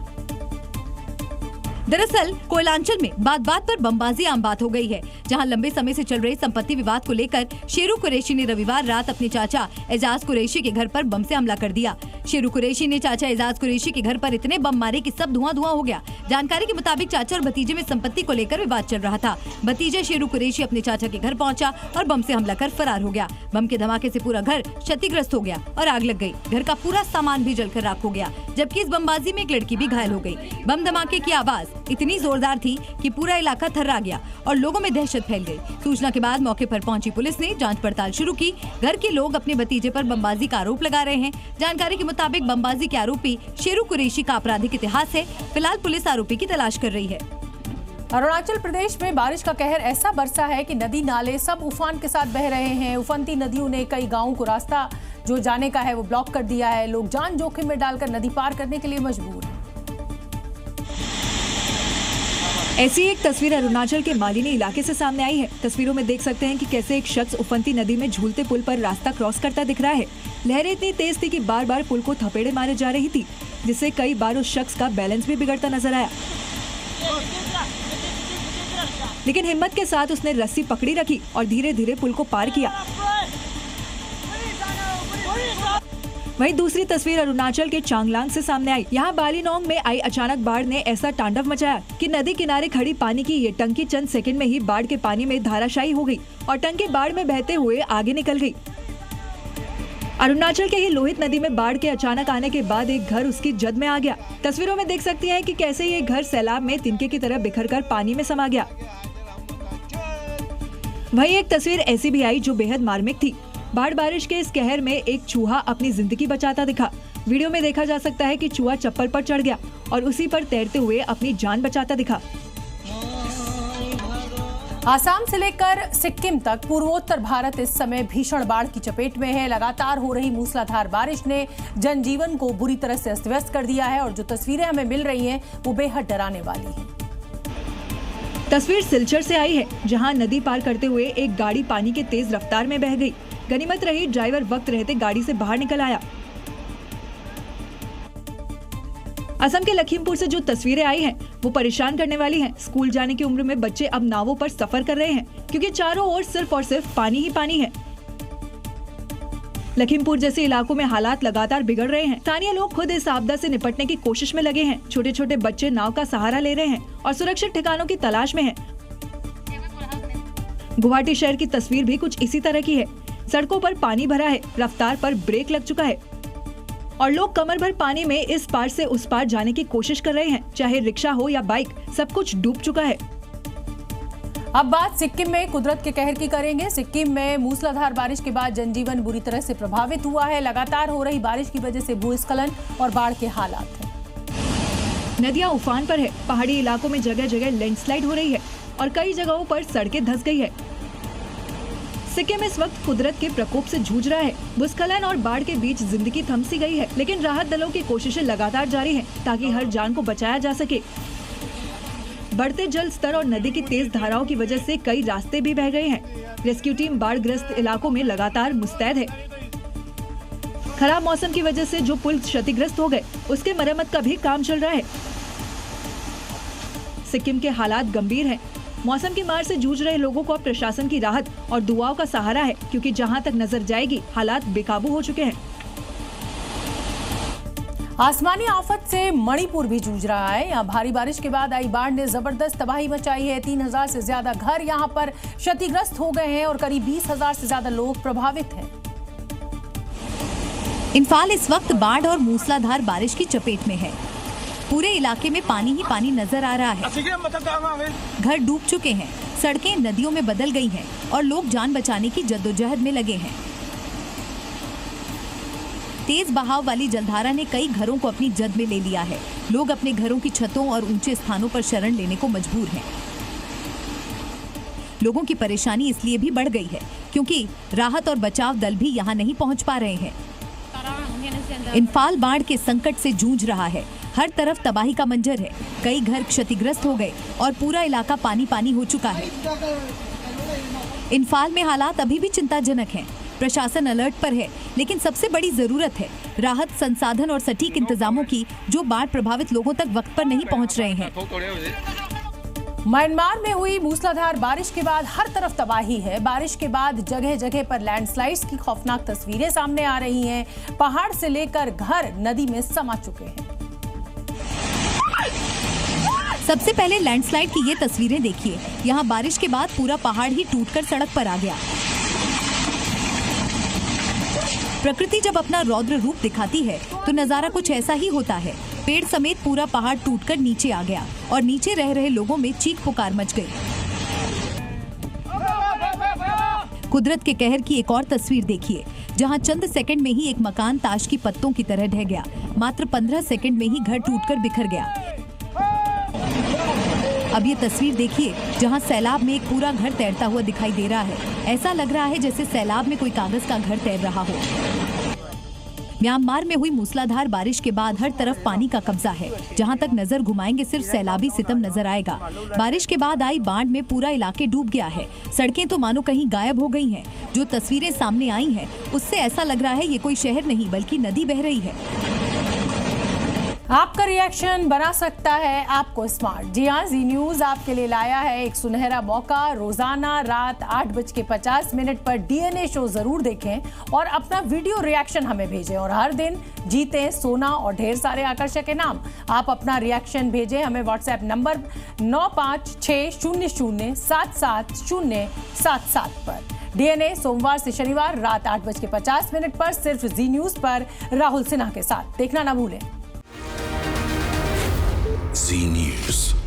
Speaker 2: दरअसल कोयलांचल में बात बात पर बमबाजी आम बात हो गई है, जहां लंबे समय से चल रहे संपत्ति विवाद को लेकर शेरू कुरैशी ने रविवार रात अपने चाचा एजाज कुरैशी के घर पर बम से हमला कर दिया। शेरू कुरैशी ने चाचा एजाज कुरैशी के घर पर इतने बम मारे कि सब धुआं धुआं हो गया। जानकारी के मुताबिक चाचा और भतीजे में संपत्ति को लेकर विवाद चल रहा था। भतीजे शेरू कुरैशी अपने चाचा के घर पहुंचा और बम से हमला कर फरार हो गया। बम के धमाके से पूरा घर क्षतिग्रस्त हो गया और आग लग गई। घर का पूरा सामान भी जलकर राख हो गया, जबकि इस बमबाजी में एक लड़की भी घायल हो गई। बम धमाके की आवाज इतनी जोरदार थी कि पूरा इलाका थर्रा गया और लोगों में दहशत फैल गई। सूचना के बाद मौके पर पहुंची पुलिस ने जांच पड़ताल शुरू की। घर के लोग अपने भतीजे पर बमबाजी का आरोप लगा रहे हैं। जानकारी के मुताबिक बमबाजी के आरोपी शेरू कुरैशी का आपराधिक इतिहास है। फिलहाल पुलिस आरोपी की तलाश कर रही है।
Speaker 1: अरुणाचल प्रदेश में बारिश का कहर ऐसा बरसा है कि नदी नाले सब उफान के साथ बह रहे हैं। उफनती नदियों ने कई गांवों को रास्ता जो जाने का है वो ब्लॉक कर दिया है। लोग जान जोखिम में डालकर नदी पार करने के लिए मजबूर हैं।
Speaker 14: ऐसी एक तस्वीर अरुणाचल के मालिनी इलाके से सामने आई है। तस्वीरों में देख सकते हैं कि कैसे एक शख्स उफनती नदी में झूलते पुल पर रास्ता क्रॉस करता दिख रहा है। लहरें इतनी तेज थी कि बार बार पुल को थपेड़े मारे जा रही थी, जिससे कई बार उस शख्स का बैलेंस भी बिगड़ता नजर आया। लेकिन हिम्मत के साथ उसने रस्सी पकड़ी रखी और धीरे धीरे पुल को पार किया। वहीं दूसरी तस्वीर अरुणाचल के चांगलांग से सामने आई। यहाँ बालीनोंग में आई अचानक बाढ़ ने ऐसा तांडव मचाया कि नदी किनारे खड़ी पानी की ये टंकी चंद सेकंड में ही बाढ़ के पानी में धाराशायी हो गई और टंकी बाढ़ में बहते हुए आगे निकल गई। अरुणाचल के ही लोहित नदी में बाढ़ के अचानक आने के बाद एक घर उसकी जद में आ गया। तस्वीरों में देख सकती हैं कि कैसे ये घर सैलाब में तिनके की तरह बिखरकर पानी में समा गया। वहीं एक तस्वीर ऐसी भी आई जो बेहद मार्मिक थी। बाढ़ बारिश के इस कहर में एक चूहा अपनी जिंदगी बचाता दिखा। वीडियो में देखा जा सकता है कि चूहा चप्पल पर चढ़ गया और उसी पर तैरते हुए अपनी जान बचाता दिखा।
Speaker 1: आसाम से लेकर सिक्किम तक पूर्वोत्तर भारत इस समय भीषण बाढ़ की चपेट में है। लगातार हो रही मूसलाधार बारिश ने जनजीवन को बुरी तरह से अस्त व्यस्त कर दिया है और जो तस्वीरें हमें मिल रही हैं वो बेहद डराने वाली हैं।
Speaker 14: तस्वीर सिलचर से आई है, जहां नदी पार करते हुए एक गाड़ी पानी के तेज रफ्तार में बह गई। गनीमत रही ड्राइवर वक्त रहते गाड़ी से बाहर निकल आया। असम के लखीमपुर से जो तस्वीरें आई हैं, वो परेशान करने वाली हैं। स्कूल जाने की उम्र में बच्चे अब नावों पर सफर कर रहे हैं क्योंकि चारों ओर सिर्फ और सिर्फ पानी ही पानी है। लखीमपुर जैसे इलाकों में हालात लगातार बिगड़ रहे हैं। स्थानीय लोग खुद इस आपदा से निपटने की कोशिश में लगे हैं। छोटे छोटे बच्चे नाव का सहारा ले रहे हैं और सुरक्षित ठिकानों की तलाश में हैं। गुवाहाटी शहर की तस्वीर भी कुछ इसी तरह की है। सड़कों पर पानी भरा है, रफ्तार पर ब्रेक लग चुका है और लोग कमर भर पानी में इस पार से उस पार जाने की कोशिश कर रहे हैं। चाहे रिक्शा हो या बाइक, सब कुछ डूब चुका है।
Speaker 1: अब बात सिक्किम में कुदरत के कहर की करेंगे। सिक्किम में मूसलाधार बारिश के बाद जनजीवन बुरी तरह से प्रभावित हुआ है। लगातार हो रही बारिश की वजह से भूस्खलन और बाढ़ के हालात हैं।
Speaker 14: नदियां उफान पर है। पहाड़ी इलाकों में जगह जगह लैंडस्लाइड हो रही है और कई जगहों पर सड़कें धंस गई है। सिक्किम इस वक्त कुदरत के प्रकोप से जूझ रहा है। भूस्खलन और बाढ़ के बीच जिंदगी थम सी गई है, लेकिन राहत दलों की कोशिशें लगातार जारी हैं ताकि हर जान को बचाया जा सके। बढ़ते जल स्तर और नदी की तेज धाराओं की वजह से कई रास्ते भी बह गए हैं। रेस्क्यू टीम बाढ़ ग्रस्त इलाकों में लगातार मुस्तैद है। खराब मौसम की वजह से जो पुल क्षतिग्रस्त हो गए, उसके मरम्मत का भी काम चल रहा है। सिक्किम के हालात गंभीर हैं। मौसम की मार से जूझ रहे लोगों को अब प्रशासन की राहत और दुआओं का सहारा है, क्योंकि जहां तक नजर जाएगी हालात बेकाबू हो चुके हैं।
Speaker 1: आसमानी आफत से मणिपुर भी जूझ रहा है। यहाँ भारी बारिश के बाद आई बाढ़ ने जबरदस्त तबाही मचाई है। 3000 से ज्यादा घर यहाँ पर क्षतिग्रस्त हो गए हैं और करीब 20,000 से ज्यादा लोग प्रभावित हैं।
Speaker 2: इंफाल इस वक्त बाढ़ और मूसलाधार बारिश की चपेट में है। पूरे इलाके में पानी ही पानी नजर आ रहा है। घर डूब चुके हैं, सड़कें नदियों में बदल गई हैं और लोग जान बचाने की जद्दोजहद में लगे हैं। तेज बहाव वाली जलधारा ने कई घरों को अपनी जद में ले लिया है। लोग अपने घरों की छतों और ऊंचे स्थानों पर शरण लेने को मजबूर हैं। लोगों की परेशानी इसलिए भी बढ़ गई है क्योंकि राहत और बचाव दल भी यहाँ नहीं पहुँच पा रहे हैं। इंफाल बाढ़ के संकट से जूझ रहा है। हर तरफ तबाही का मंजर है। कई घर क्षतिग्रस्त हो गए और पूरा इलाका पानी पानी हो चुका है। इंफाल में हालात अभी भी चिंताजनक हैं। प्रशासन अलर्ट पर है, लेकिन सबसे बड़ी जरूरत है राहत, संसाधन और सटीक इंतजामों की, जो बाढ़ प्रभावित लोगों तक वक्त पर नहीं पहुंच रहे हैं।
Speaker 1: म्यांमार में हुई मूसलाधार बारिश के बाद हर तरफ तबाही है। बारिश के बाद जगह जगह पर लैंडस्लाइड्स की खौफनाक तस्वीरें सामने आ रही हैं। पहाड़ से लेकर घर नदी में समा चुके हैं।
Speaker 2: सबसे पहले लैंडस्लाइड की ये तस्वीरें देखिए। यहाँ बारिश के बाद पूरा पहाड़ ही टूटकर सड़क पर आ गया। प्रकृति जब अपना रौद्र रूप दिखाती है तो नजारा कुछ ऐसा ही होता है। पेड़ समेत पूरा पहाड़ टूटकर नीचे आ गया और नीचे रह रहे लोगों में चीख पुकार मच गई। कुदरत के कहर की एक और तस्वीर देखिए, जहां चंद सेकंड में ही एक मकान ताश की पत्तों की तरह ढह गया। मात्र 15 सेकंड में ही घर टूटकर बिखर गया। अब ये तस्वीर देखिए, जहां सैलाब में एक पूरा घर तैरता हुआ दिखाई दे रहा है। ऐसा लग रहा है जैसे सैलाब में कोई कागज का घर तैर रहा हो। म्यांमार में हुई मूसलाधार बारिश के बाद हर तरफ पानी का कब्जा है। जहां तक नजर घुमाएंगे सिर्फ सैलाबी सितम नजर आएगा। बारिश के बाद आई बाढ़ में पूरा इलाके डूब गया है। सड़कें तो मानो कहीं गायब हो गई हैं। जो तस्वीरें सामने आई हैं, उससे ऐसा लग रहा है ये कोई शहर नहीं बल्कि नदी बह रही है।
Speaker 1: आपका रिएक्शन बना सकता है आपको स्मार्ट। जी हाँ, जी न्यूज आपके लिए लाया है एक सुनहरा मौका। रोजाना रात 8:50 पर डीएनए शो जरूर देखें और अपना वीडियो रिएक्शन हमें भेजें और हर दिन जीतें सोना और ढेर सारे आकर्षक इनाम। आप अपना रिएक्शन भेजें हमें व्हाट्सएप नंबर 9560077077 पर। डीएनए सोमवार से शनिवार रात 8:50 पर सिर्फ जी न्यूज पर राहुल सिन्हा के साथ। देखना ना भूलें।
Speaker 5: Z News.